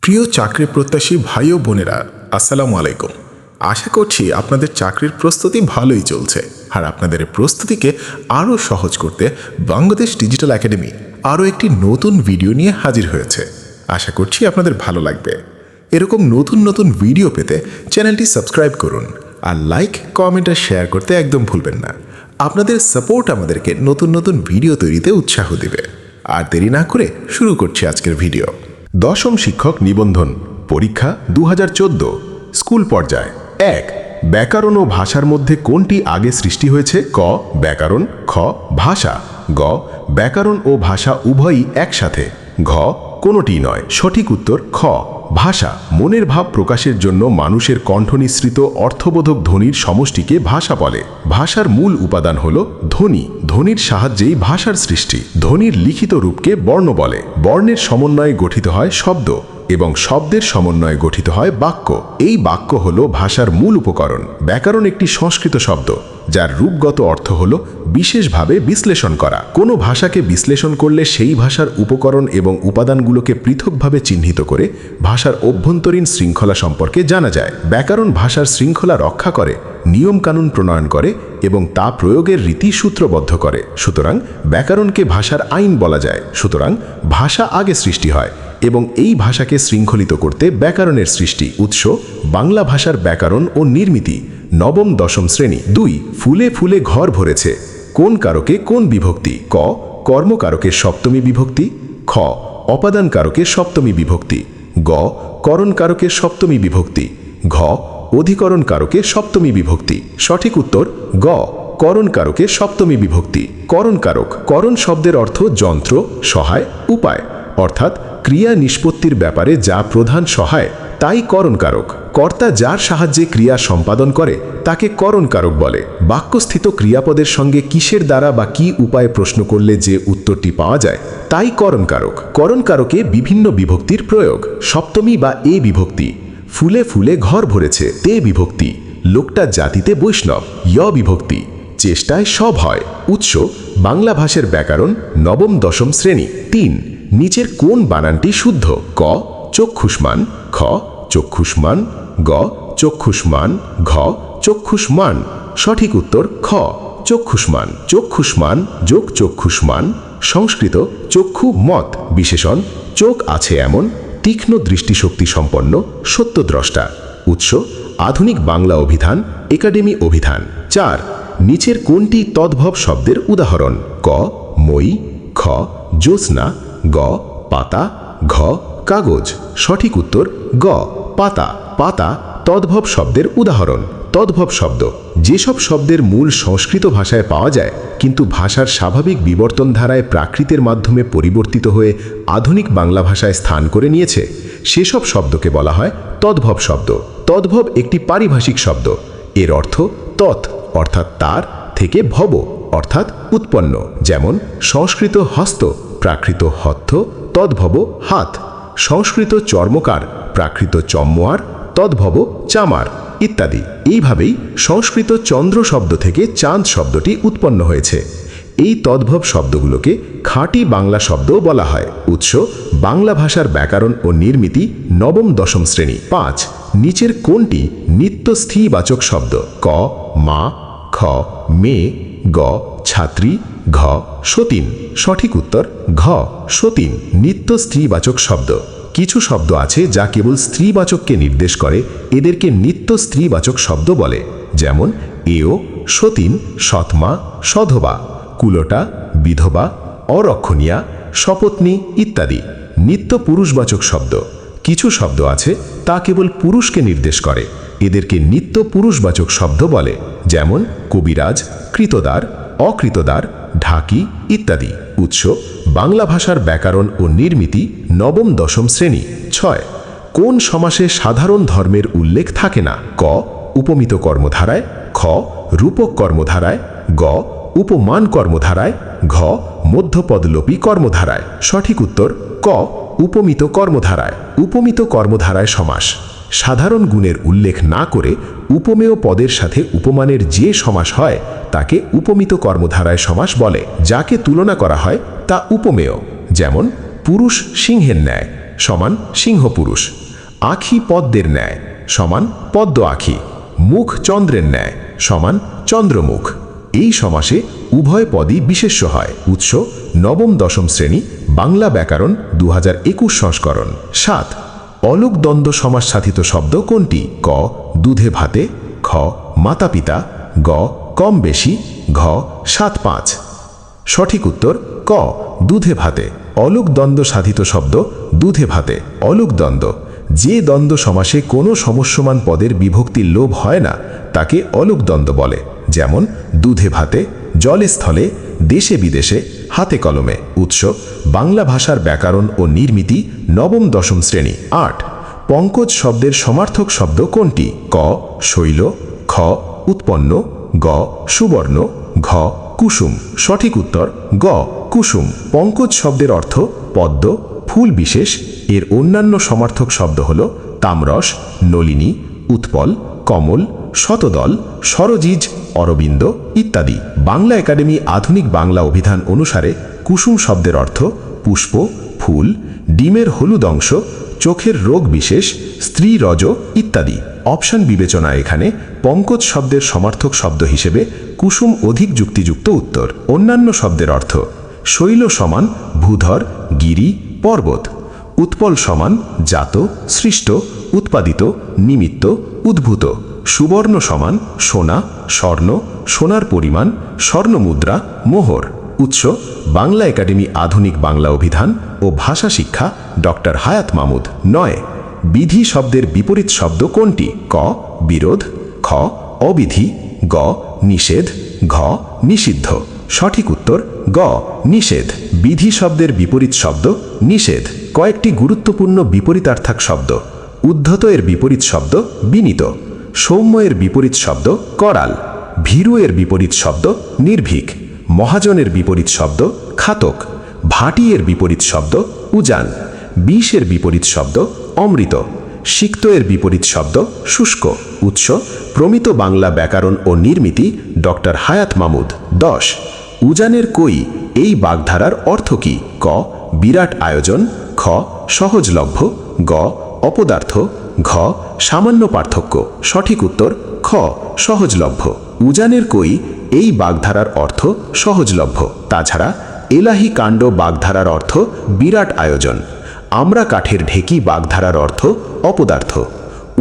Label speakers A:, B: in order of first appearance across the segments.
A: প্রিয় চাকরি প্রত্যাশী ভাই ও বোনেরা, আসসালামু আলাইকুম। আশা করছি আপনাদের চাকরির প্রস্তুতি ভালোই চলছে, আর আপনাদের এই প্রস্তুতিকে আরও সহজ করতে বাংলাদেশ ডিজিটাল একাডেমি আরও একটি নতুন ভিডিও নিয়ে হাজির হয়েছে। আশা করছি আপনাদের ভালো লাগবে। এরকম নতুন নতুন ভিডিও পেতে চ্যানেলটি সাবস্ক্রাইব করুন, আর লাইক, কমেন্ট আর শেয়ার করতে একদম ভুলবেন না। আপনাদের সাপোর্ট আমাদেরকে নতুন নতুন ভিডিও তৈরিতে উৎসাহ দেবে। আর দেরি না করে শুরু করছি আজকের ভিডিও।
B: দশম শিক্ষক নিবন্ধন পরীক্ষা 2014 স্কুল পর্যায়। 1. ব্যাকরণ ও ভাষার মধ্যে কোনটি আগে সৃষ্টি হয়েছে? ক. ব্যাকরণ, খ. ভাষা, গ. ব্যাকরণ ও ভাষা উভয়ই একসাথে, ঘ. কোনোটি নয়। সঠিক উত্তর খ. ভাষা। মনের ভাব প্রকাশের জন্য মানুষের কণ্ঠনিঃসৃত অর্থবোধক ধ্বনির সমষ্টিকে ভাষা বলে। ভাষার মূল উপাদান হল ধ্বনি। ধ্বনির সাহায্যেই ভাষার সৃষ্টি। ধ্বনির লিখিত রূপকে বর্ণ বলে। বর্ণের সমন্বয়ে গঠিত হয় শব্দ, এবং শব্দের সমন্বয়ে গঠিত হয় বাক্য। এই বাক্য হল ভাষার মূল উপকরণ। ব্যাকরণ একটি সংস্কৃত শব্দ, যার রূপগত অর্থ হল বিশেষভাবে বিশ্লেষণ করা। কোনো ভাষাকে বিশ্লেষণ করলে সেই ভাষার উপকরণ এবং উপাদানগুলোকে পৃথকভাবে চিহ্নিত করে ভাষার অভ্যন্তরীণ শৃঙ্খলা সম্পর্কে জানা যায়। ব্যাকরণ ভাষার শৃঙ্খলা রক্ষা করে, নিয়মকানুন প্রণয়ন করে এবং তা প্রয়োগের রীতি সূত্রবদ্ধ করে। সুতরাং ব্যাকরণকে ভাষার আইন বলা যায়। সুতরাং ভাষা আগে সৃষ্টি হয় এবং এই ভাষাকে শৃঙ্খলিত করতে ব্যাকরণের সৃষ্টি। উৎস: বাংলা ভাষার ব্যাকরণ ও নির্মিতি, নবম দশম শ্রেণী। 2. ফুলে ফুলে ঘর ভরেছে কোন কারকে কোন বিভক্তি? ক. কর্মকারকের সপ্তমী বিভক্তি, খ. অপাদান কারকের সপ্তমী বিভক্তি, গ. করণ কারকের সপ্তমী বিভক্তি, ঘ. অধিকরণ কারকের সপ্তমী বিভক্তি। সঠিক উত্তর গ. করণ কারকের সপ্তমী বিভক্তি। করণ কারক। করণ শব্দের অর্থ যন্ত্র, সহায়, উপায়, অর্থাৎ ক্রিয়া নিষ্পত্তির ব্যাপারে যা প্রধান সহায় তাই করণ কারক। কর্তা যার সাহায্যে ক্রিয়া সম্পাদন করে তাকে করণ কারক বলে। বাক্যস্থিত ক্রিয়াপদের সঙ্গে কিসের দ্বারা বা কি উপায়ে প্রশ্ন করলে যে উত্তরটি পাওয়া যায় তাই করণ কারক। করণ কারকে বিভিন্ন বিভক্তির প্রয়োগ: সপ্তমী বা এ বিভক্তি, ফুলে ফুলে ঘর ভরেছে তে বিভক্তি, লোকটা জাতিতে বৈষ্ণব য় বিভক্তি, চেষ্টায় সব হয়। উৎস: বাংলা ভাষার ব্যাকরণ, নবম দশম শ্রেণী। 3. নিচের কোন বানানটি শুদ্ধ? ক. চক্ষুষ্মান, খ. চক্ষুষ্মান, গ. চক্ষুষ্মান, ঘ. চক্ষুষ্মান। সঠিক উত্তর খ. চক্ষুষ্মান। চক্ষুষ্মান যোগ চক্ষুষ্মান। সংস্কৃত চক্ষু মত বিশেষণ, চোখ আছে এমন, তীক্ষ্ণ দৃষ্টিশক্তি সম্পন্ন, সত্যদ্রষ্টা। উৎস: আধুনিক বাংলা অভিধান, একাডেমি অভিধান। 4. নিচের কোনটি তদ্ভব শব্দের উদাহরণ? ক. মই, খ. জ্যোৎস্না, গ. পাতা, ঘ. কাগজ। সঠিক উত্তর গ. পাতা। পাতা তদ্ভব শব্দের উদাহরণ। তদ্ভব শব্দ যেসব শব্দের মূল সংস্কৃত ভাষায় পাওয়া যায় কিন্তু ভাষার স্বাভাবিক বিবর্তন ধারায় প্রাকৃতের মাধ্যমে পরিবর্তিত হয়ে আধুনিক বাংলা ভাষায় স্থান করে নিয়েছে সেসব শব্দকে বলা হয় তদ্ভব শব্দ। তদ্ভব একটি পারিভাষিক শব্দ। এর অর্থ তৎ অর্থাৎ তার থেকে ভব অর্থাৎ উৎপন্ন। যেমন সংস্কৃত হস্ত, প্রাকৃত হত্থ, তদ্ভব হাত। সংস্কৃত চর্মকার, প্রাকৃত চম্মোয়ার, তদ্ভব চামার ইত্যাদি। এইভাবেই সংস্কৃত চন্দ্র শব্দ থেকে চাঁদ শব্দটি উৎপন্ন হয়েছে। এই তদ্ভব শব্দগুলোকে খাঁটি বাংলা শব্দও বলা হয়। উৎস: বাংলা ভাষার ব্যাকরণ ও নির্মিতি, নবম দশম শ্রেণী। 5. নিচের কোনটি নিত্য স্ত্রীবাচক শব্দ? ক. মা, খ. মেয়ে, গ. ছাত্রী, ঘ. সতীন। সঠিক উত্তর ঘ. সতীন নিত্য স্ত্রীবাচক শব্দ। কিছু শব্দ আছে যা কেবল স্ত্রীবাচককে নির্দেশ করে, এদেরকে নিত্য স্ত্রীবাচক শব্দ বলে। যেমন এও, সতীন, সৎমা, সধবা, কুলটা, বিধবা, অরক্ষণীয়া, সপত্নী ইত্যাদি। নিত্য পুরুষবাচক শব্দ। কিছু শব্দ আছে তা কেবল পুরুষকে নির্দেশ করে, এদেরকে নিত্য পুরুষবাচক শব্দ বলে। যেমন কবিরাজ, কৃতদার, অকৃতদার, ঢাকি ইত্যাদি। উৎস: বাংলা ভাষার ব্যাকরণ ও নির্মিতি, নবম দশম শ্রেণী। 6. কোন সমাসে সাধারণ ধর্মের উল্লেখ থাকে না? ক. উপমিত কর্মধারায়, খ. রূপক কর্মধারায়, গ. উপমান কর্মধারায়, ঘ. মধ্যপদলোপী কর্মধারায়। সঠিক উত্তর ক. উপমিত কর্মধারায়। উপমিত কর্মধারায় সমাস সাধারণ গুণের উল্লেখ না করে উপমেয় পদের সাথে উপমানের যে সমাস হয় তাকে উপমিত কর্মধারায় সমাস বলে। যাকে তুলনা করা হয় তা উপমেয়। যেমন পুরুষ সিংহের ন্যায়, সমান সিংহপুরুষ। আঁখি পদ্মের ন্যায় সমান পদ্ম আঁখি। মুখ চন্দ্রের ন্যায় সমান চন্দ্রমুখ। এই সমাসে উভয় পদই বিশেষ্য হয়। উৎস নবম দশম শ্রেণী বাংলা ব্যাকরণ 2021 সংস্করণ। 7 অলুক দ্বন্দ্ব সমাস সাধিত শব্দ কোনটি? ক দুধে ভাতে, খ মাতা পিতা, গ কম বেশি, ঘ 7-5। সঠিক উত্তর ক দুধে ভাতে। অলুক দ্বন্দ্ব সাধিত শব্দ দুধে ভাতে। অলুক দ্বন্দ্ব যে দ্বন্দ্ব সমাসে কোনো সমস্যমান পদের বিভক্তির লোভ হয় না তাকে অলুক দ্বন্দ্ব বলে। যেমন দুধে ভাতে, জলে স্থলে, দেশে বিদেশে, হাতে কলমে। উৎস বাংলা ভাষার ব্যাকরণ ও নির্মিতি নবম দশম শ্রেণী। 8 পঙ্কজ শব্দের সমার্থক শব্দ কোনটি? ক শৈল, খ উৎপন্ন, গ সুবর্ণ, ঘ কুসুম। সঠিক উত্তর গ কুসুম। পঙ্কজ শব্দের অর্থ পদ্ম, ফুল বিশেষ। এর অন্যান্য সমার্থক শব্দ হল তামরস, নলিনী, উৎপল, কমল, শতদল, সরজিজ, অরবিন্দ ইত্যাদি। বাংলা একাডেমি আধুনিক বাংলা অভিধান অনুসারে কুসুম শব্দের অর্থ পুষ্প, ফুল, ডিমের হলুদ অংশ, চোখের রোগ বিশেষ, স্ত্রী রজ ইত্যাদি। অপশন বিবেচনা এখানে পঙ্কজ শব্দের সমার্থক শব্দ হিসেবে কুসুম অধিক যুক্তিযুক্ত উত্তর। অন্যান্য শব্দের অর্থ শৈল সমান ভূধর, গিরি, পর্বত। উৎপল সমান জাত, সৃষ্ট, উৎপাদিত, নিমিত্ত, উদ্ভূত। সুবর্ণ সমান সোনা, স্বর্ণ, সোনার পরিমাণ, স্বর্ণমুদ্রা, মোহর। উৎস বাংলা একাডেমি আধুনিক বাংলা অভিধান ও ভাষা শিক্ষা ডক্টর হায়াত মাহমুদ। 9 বিধি শব্দের বিপরীত শব্দ কোনটি? ক বিরোধ, খ অবিধি, গ নিষেধ, ঘ নিষিদ্ধ। সঠিক উত্তর গ নিষেধ। বিধি শব্দের বিপরীত শব্দ নিষেধ। কয়েকটি গুরুত্বপূর্ণ বিপরীতার্থক শব্দ। উদ্ধত এর বিপরীত শব্দ বিনীত। সৌম্য এর বিপরীত শব্দ করাল। ভীরু এর বিপরীত শব্দ নির্ভীক। মহাজনের বিপরীত শব্দ খাতক। ভাটি এর বিপরীত শব্দ উজান। বিষ এর বিপরীত শব্দ অমৃত। সিক্ত এর বিপরীত শব্দ শুষ্ক। উৎস প্রমিত বাংলা ব্যাকরণ ও নির্মিতি ডক্টর হায়াত মাহমুদ। 10 উজানের কই এই বাগধারার অর্থ কি? ক বিরাট আয়োজন, খ সহজলভ্য, গ অপদার্থ, ঘ সামান্য পার্থক্য। সঠিক উত্তর খ সহজলভ্য। উজানের কই এই বাগধারার অর্থ সহজলভ্য। তাছাড়া এলাহি কাণ্ড বাগধারার অর্থ বিরাট আয়োজন। আমরা কাঠের ঢেকি বাগধারার অর্থ অপদার্থ।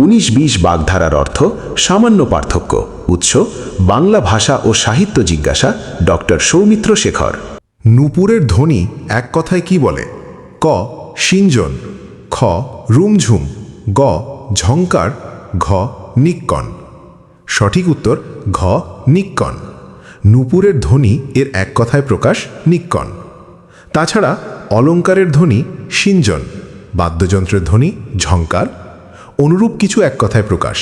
B: 19-20 বাগধারার অর্থ সামান্য পার্থক্য। উৎস বাংলা ভাষা ও সাহিত্য জিজ্ঞাসা ডক্টর সৌমিত্র শেখর।
A: নূপুরের ধ্বনি এক কথায় কি বলে? ক সিঞ্জন, খ রুমঝুম, গ ঝংকার, ঘ নিক্কণ। সঠিক উত্তর ঘ নিক্কণ। নূপুরের ধ্বনি এর এক কথায় প্রকাশ নিক্কণ। তাছাড়া অলঙ্কারের ধ্বনি সিঞ্জন, বাদ্যযন্ত্রের ধ্বনি ঝংকার। অনুরূপ কিছু এক কথায় প্রকাশ।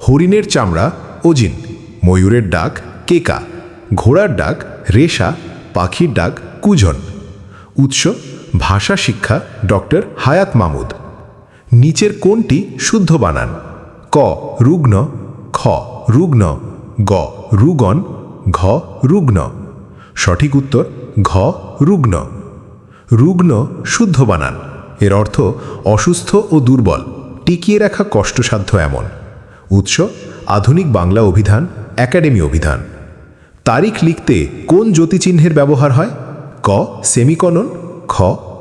A: হরিণের চামড়া অজিন, ময়ূরের ডাক কেকা, ঘোড়ার ডাক রেশা, পাখির ডাক কুজন। উৎস ভাষা শিক্ষা ডক্টর হায়াত মাহমুদ। নিচের কোনটি শুদ্ধ বানান? ক রুগ্ন, খ রুগ্ন, গ রুগন, ঘ রুগ্ন। সঠিক উত্তর ঘ রুগ্ন। রুগ্ন শুদ্ধ বানান। এর অর্থ অসুস্থ ও দুর্বল, টিকিয়ে রাখা কষ্টসাধ্য এমন। উৎস আধুনিক বাংলা অভিধান, একাডেমি অভিধান। তারিখ লিখতে কোন জ্যোতিচিহ্নের ব্যবহার হয়? ক সেমিকোলন, খ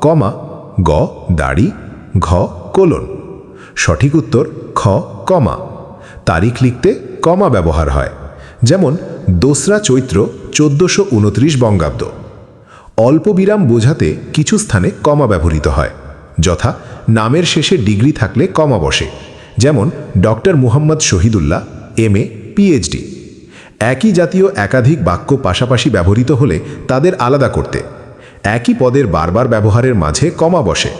A: কমা, গ দাড়ি, ঘ কোলন। সঠিক উত্তর খ কমা। তারিখ লিখতে কমা ব্যবহার হয়। যেমন 2রা চৈত্র 1429 বঙ্গাব্দ। অল্প বিরাম বোঝাতে কিছু স্থানে কমা ব্যবহৃত হয়, যথা নামের শেষে ডিগ্রি থাকলে কমা বসে। যেমন doctor Muhammad Shahidullah, MA, PhD। একই জাতীয় একাধিক বাক্য পাশাপাশি ব্যবহৃত হলে তাদের আলাদা করতে একই পদের বারবার ব্যবহারের মাঝে কমা বসে,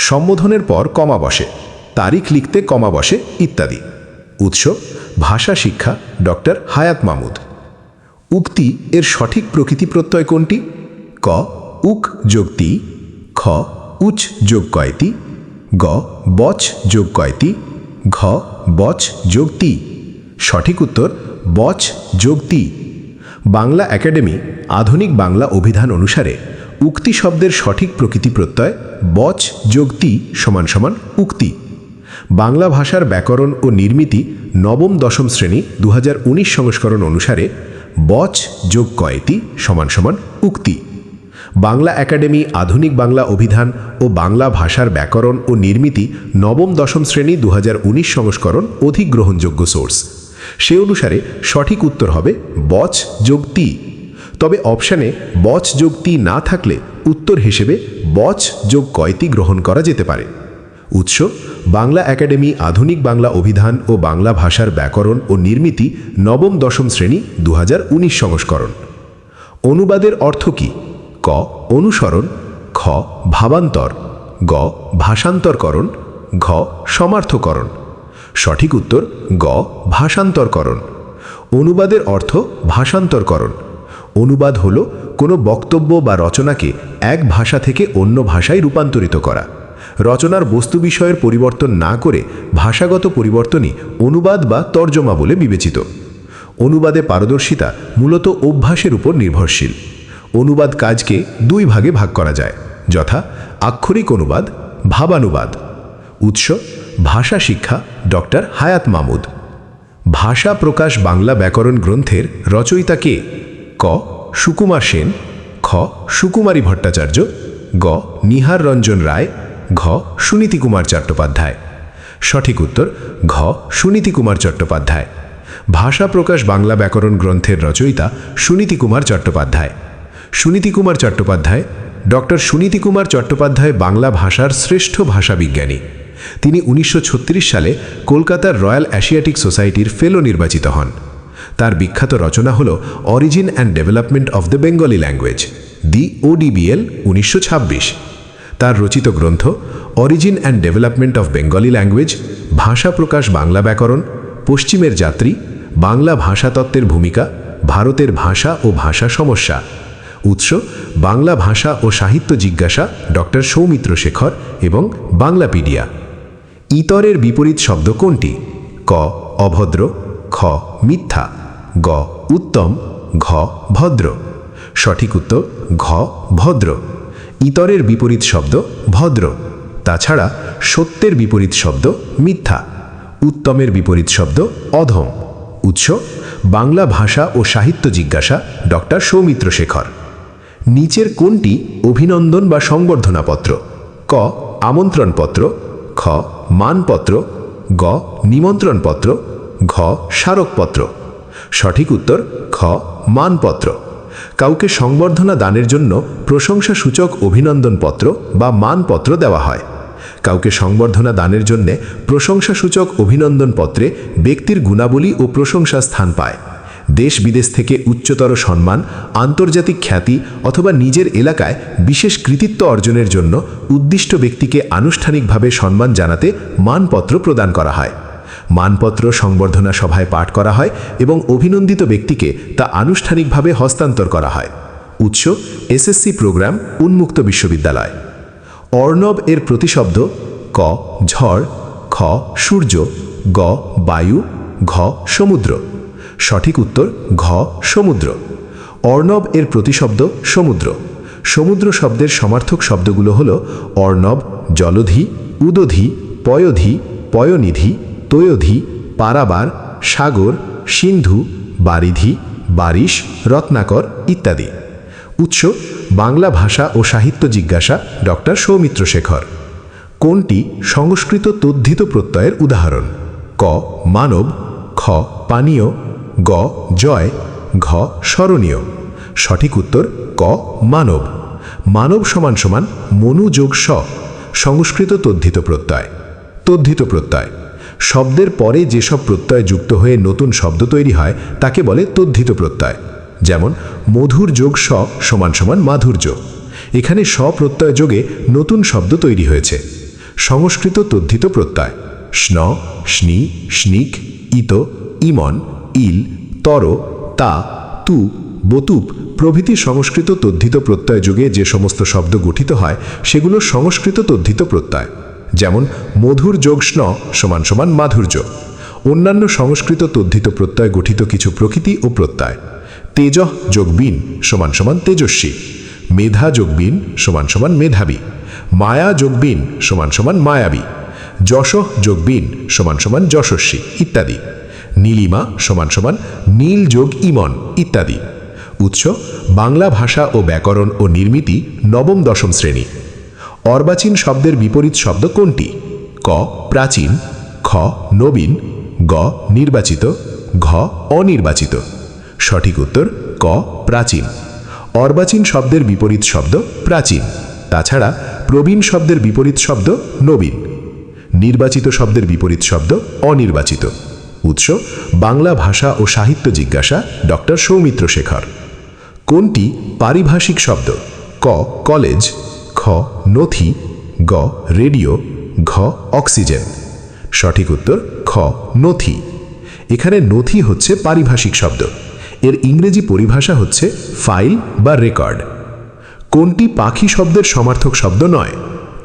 A: সম্বোধনের পর কমা বসে, তারিখ লিখতে কমা বসে ইত্যাদি। উৎস ভাষা শিক্ষা ডক্টর হায়াত মাহমুদ। উক্তি এর সঠিক প্রকৃতি প্রত্যয় কোনটি? ক উক যোগ তি, খ উচ যোগ কয়তি, গ বচ যোগ কয়তি, ঘ বচ যোগ তি। সঠিক উত্তর বচ যোগ তি। বাংলা একাডেমি আধুনিক বাংলা অভিধান অনুসারে
B: উক্তি শব্দের সঠিক প্রকৃতি প্রত্যয় বচ যোগ তি সমান সমান উক্তি। বাংলা ভাষার ব্যাকরণ ও নির্মিতি নবম দশম শ্রেণী 2019 সংস্করণ অনুসারে বচ যোগ কয়তি সমান সমান উক্তি। বাংলা একাডেমি আধুনিক বাংলা অভিধান ও বাংলা ভাষার ব্যাকরণ ও নির্মিতি নবম দশম শ্রেণী 2019 সংস্করণ অধিক গ্রহণযোগ্য সোর্স। সে অনুসারে সঠিক উত্তর হবে বচ যোগ তি। তবে অপশানে বচ যোগ তি না থাকলে উত্তর হিসেবে বচ যোগ কয়তি গ্রহণ করা যেতে পারে। উৎস বাংলা একাডেমি আধুনিক বাংলা অভিধান ও বাংলা ভাষার ব্যাকরণ ও নির্মিতি নবম দশম শ্রেণী 2019 সংস্করণ। অনুবাদের অর্থ কী? ক অনুসরণ, খ ভাবান্তর, গ ভাষান্তরকরণ, ঘ সমার্থকরণ। সঠিক উত্তর গ ভাষান্তরকরণ। অনুবাদের অর্থ ভাষান্তরকরণ। অনুবাদ হল কোনো বক্তব্য বা রচনাকে এক ভাষা থেকে অন্য ভাষায় রূপান্তরিত করা। রচনার বস্তু বিষয়ের পরিবর্তন না করে ভাষাগত পরিবর্তনই অনুবাদ বা তর্জমা বলে বিবেচিত। অনুবাদে পারদর্শিতা মূলত অভ্যাসের উপর নির্ভরশীল। অনুবাদ কাজকে দুই ভাগে ভাগ করা যায়, যথা আক্ষরিক অনুবাদ, ভাবানুবাদ। উৎস ভাষা শিক্ষা, ডক্টর হায়াত মাহমুদ। ভাষা প্রকাশ বাংলা ব্যাকরণ গ্রন্থের রচয়িতা কে? ক সুকুমার সেন, খ সুকুমারী ভট্টাচার্য, গ নিহার রঞ্জন রায়, ঘ সুনীতি কুমার চট্টোপাধ্যায়। সঠিক উত্তর ঘ সুনীতি কুমার চট্টোপাধ্যায়। ভাষা প্রকাশ বাংলা ব্যাকরণ গ্রন্থের রচয়িতা সুনীতি কুমার চট্টোপাধ্যায়। সুনীতি কুমার চট্টোপাধ্যায়, ডক্টর সুনীতি কুমার চট্টোপাধ্যায় বাংলা ভাষার শ্রেষ্ঠ ভাষাবিজ্ঞানী। তিনি 1936 সালে কলকাতার রয়্যাল অ্যাশিয়াটিক সোসাইটির ফেলো নির্বাচিত হন। তার বিখ্যাত রচনা হল origin and development of the Bengali language, the ODBL 1926। তার রচিত গ্রন্থ origin and development of Bengali language, ভাষা প্রকাশ বাংলা ব্যাকরণ, পশ্চিমের যাত্রী, বাংলা ভাষাতত্ত্বের ভূমিকা, ভারতের ভাষা ও ভাষা সমস্যা। উৎস বাংলা ভাষা ও সাহিত্য জিজ্ঞাসা, ডক্টর সৌমিত্র শেখর এবং বাংলাপিডিয়া। ইতরের বিপরীত শব্দ কোনটি? ক অভদ্র, খ মিথ্যা, গ উত্তম, ঘ ভদ্র। সঠিক উত্তর ঘ ভদ্র। ইতরের বিপরীত শব্দ ভদ্র। তাছাড়া সত্যের বিপরীত শব্দ মিথ্যা। উত্তমের বিপরীত শব্দ অধম। উৎস বাংলা ভাষা ও সাহিত্য জিজ্ঞাসা, ডক্টর সৌমিত্র শেখর। নিচের কোনটি অভিনন্দন বা সংবর্ধনাপত্র? ক আমন্ত্রণপত্র, খ মানপত্র, গ নিমন্ত্রণপত্র, ঘ স্মারকপত্র। সঠিক উত্তর খ মানপত্র। কাউকে সংবর্ধনা দানের জন্য প্রশংসাসূচক অভিনন্দনপত্র বা মানপত্র দেওয়া হয়। কাউকে সংবর্ধনা দানের জন্যে প্রশংসাসূচক অভিনন্দনপত্রে ব্যক্তির গুণাবলী ও প্রশংসা স্থান পায়। দেশ বিদেশ থেকে উচ্চতর সম্মান, আন্তর্জাতিক খ্যাতি অথবা নিজের এলাকায় বিশেষ কৃতিত্ব অর্জনের জন্য উদ্দিষ্ট ব্যক্তিকে আনুষ্ঠানিকভাবে সম্মান জানাতে মানপত্র প্রদান করা হয়। মানপত্র সংবর্ধনা সভায় পাঠ করা হয় এবং অভিনন্দিত ব্যক্তিকে তা আনুষ্ঠানিকভাবে হস্তান্তর করা হয়। উৎস SSC প্রোগ্রাম, উন্মুক্ত বিশ্ববিদ্যালয়। অর্ণব এর প্রতিশব্দ ক ঝড়, খ সূর্য, গ বায়ু, ঘ সমুদ্র। সঠিক উত্তর ঘ সমুদ্র। অর্ণব এর প্রতিশব্দ সমুদ্র। সমুদ্র শব্দের সমার্থক শব্দগুলো হল অর্ণব, জলধি, উদধি, পয়োধি, পয়নিধি, তয়োধি, পারাবার, সাগর, সিন্ধু, বারিধি, বারিশ, রত্নাকর ইত্যাদি। উৎস বাংলা ভাষা ও সাহিত্য জিজ্ঞাসা, ডক্টর সৌমিত্র শেখর। কোনটি সংস্কৃত তদ্ধিত প্রত্যয়ের উদাহরণ? ক মানব, খ পানীয়, গ জয়, ঘ স্মরণীয়। সঠিক উত্তর ক মানব। মানব সমান সমান মনু যোগ স, সংস্কৃত তদ্ধিত প্রত্যয়। তদ্ধিত প্রত্যয় শব্দের পরে যেসব প্রত্যয় যুক্ত হয়ে নতুন শব্দ তৈরি হয় তাকে বলে তদ্ধিত প্রত্যয়। যেমন মধুর যোগ স সমান সমান মাধুর্য। এখানে স প্রত্যয় যোগে নতুন শব্দ তৈরি হয়েছে। সংস্কৃত তদ্ধিত প্রত্যয় স্ন, স্নি, স্নিক, ইত, ইমন, ইল, তর, তা, তু, বতুপ প্রভৃতি সংস্কৃত তদ্ধিত প্রত্যয় যুগে যে সমস্ত শব্দ গঠিত হয় সেগুলো সংস্কৃত তদ্ধিত প্রত্যয়। যেমন মধুর যোগ স্ন সমান সমান মাধুর্য। অন্যান্য সংস্কৃত তদ্ধিত প্রত্যয় গঠিত কিছু প্রকৃতি ও প্রত্যয়। তেজঃ যোগ বিন সমান সমান তেজস্বী। মেধা যোগ বিন সমান সমান মেধাবী, মায়া যোগ বিন সমান সমান মায়াবী, যশঃ যোগ বিন সমান সমান যশস্বী ইত্যাদি। নীলিমা সমান সমান নীল যোগ ইমন ইত্যাদি। উৎস বাংলা ভাষা ও ব্যাকরণ ও নির্মিতি নবম দশম শ্রেণী। অর্বাচীন শব্দের বিপরীত শব্দ কোনটি? ক প্রাচীন, খ নবীন, গ নির্বাচিত, ঘ অনির্বাচিত। সঠিক উত্তর ক প্রাচীন। অর্বাচীন শব্দের বিপরীত শব্দ প্রাচীন। তাছাড়া প্রবীণ শব্দের বিপরীত শব্দ নবীন। নির্বাচিত শব্দের বিপরীত শব্দ অনির্বাচিত। উৎস বাংলা ভাষা ও সাহিত্য জিজ্ঞাসা ডক্টর সৌমিত্র শেখর। কোনটি পারিভাষিক শব্দ? ক কলেজ, খ নথি, গ রেডিও, ঘ অক্সিজেন। সঠিক উত্তর খ নথি। এখানে নথি হচ্ছে পারিভাষিক শব্দ। এর ইংরেজি পরিভাষা হচ্ছে ফাইল বা রেকর্ড। কোনটি পাখি শব্দের সমার্থক শব্দ নয়?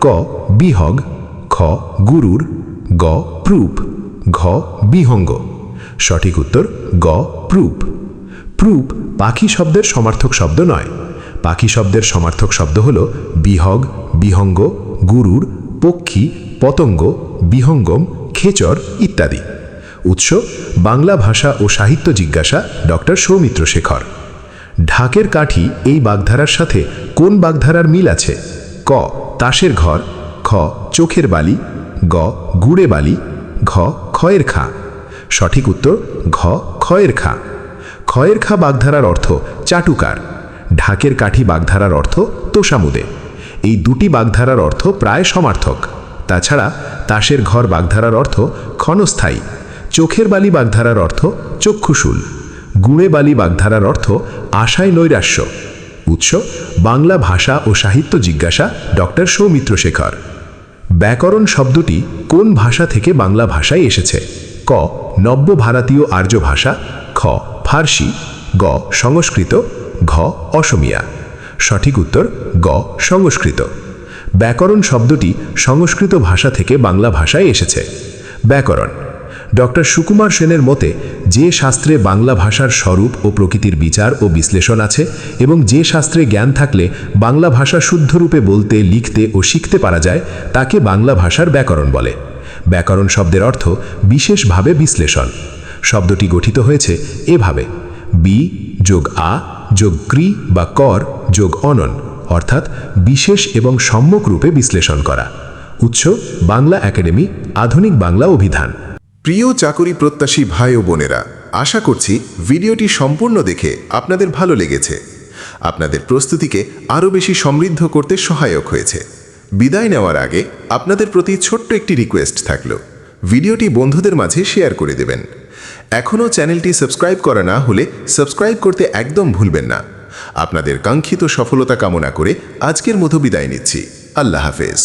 B: ক বিহগ, খ গুরুর, গ প্রুপ, ঘ বিহঙ্গ। সঠিক উত্তর গ প্রুপ। প্রুপ পাখি শব্দের সমার্থক শব্দ নয়। পাখি শব্দের সমার্থক শব্দ হল বিহগ, বিহঙ্গ, গুরুর, পক্ষী, পতঙ্গ, বিহঙ্গম, খেচর ইত্যাদি। উৎস বাংলা ভাষা ও সাহিত্য জিজ্ঞাসা ডক্টর সৌমিত্র শেখর। ঢাকের কাঠি এই বাগধারার সাথে কোন বাগধারার মিল আছে? ক তাসের ঘর, খ চোখের বালি, গ গুড়ে বালি, ঘ খয়ের খা। সঠিক উত্তর ঘ খয়ের খা। খয়ের খা বাগধারার অর্থ চাটুকার। ঢাকের কাঠি বাগধারার অর্থ তোষামুদে। এই দুটি বাগধারার অর্থ প্রায় সমার্থক। তাছাড়া তাসের ঘর বাগধারার অর্থ ক্ষণস্থায়ী। চোখের বালি বাগধারার অর্থ চক্ষুশূল। গুড়ে বালি বাগধারার অর্থ আশায় নৈরাশ্য। উৎস বাংলা ভাষা ও সাহিত্য জিজ্ঞাসা ডক্টর সৌমিত্র শেখর। ব্যাকরণ শব্দটি কোন ভাষা থেকে বাংলা ভাষায় এসেছে? ক নব্য ভারতীয় আর্য ভাষা, খ ফার্সি, গ সংস্কৃত, ঘ অসমিয়া। সঠিক উত্তর গ সংস্কৃত। ব্যাকরণ শব্দটি সংস্কৃত ভাষা থেকে বাংলা ভাষায় এসেছে। ব্যাকরণ ডক্টর সুকুমার সেনের মতে যে শাস্ত্রে বাংলা ভাষার স্বরূপ ও প্রকৃতির বিচার ও বিশ্লেষণ আছে এবং যে শাস্ত্রে জ্ঞান থাকলে বাংলা ভাষা শুদ্ধরূপে বলতে, লিখতে ও শিখতে পারা যায় তাকে বাংলা ভাষার ব্যাকরণ বলে। ব্যাকরণ শব্দের অর্থ বিশেষভাবে বিশ্লেষণ। শব্দটি গঠিত হয়েছে এভাবে: বি যোগ আ যোগ ক্রি বা কর যোগ অনন, অর্থাৎ বিশেষ এবং সম্যক রূপে বিশ্লেষণ করা। উৎস বাংলা একাডেমি, আধুনিক বাংলা অভিধান।
A: প্রিয় চাকরি প্রত্যাশী ভাই ও বোনেরা, আশা করছি ভিডিওটি সম্পূর্ণ দেখে আপনাদের ভালো লেগেছে, আপনাদের প্রস্তুতিকে আরও বেশি সমৃদ্ধ করতে সহায়ক হয়েছে। বিদায় নেওয়ার আগে আপনাদের প্রতি ছোট্ট একটি রিকোয়েস্ট থাকলো, ভিডিওটি বন্ধুদের মাঝে শেয়ার করে দেবেন। এখনও চ্যানেলটি সাবস্ক্রাইব করা না হলে সাবস্ক্রাইব করতে একদম ভুলবেন না। আপনাদের কাঙ্ক্ষিত সফলতা কামনা করে আজকের মতো বিদায় নিচ্ছি। আল্লাহ হাফেজ।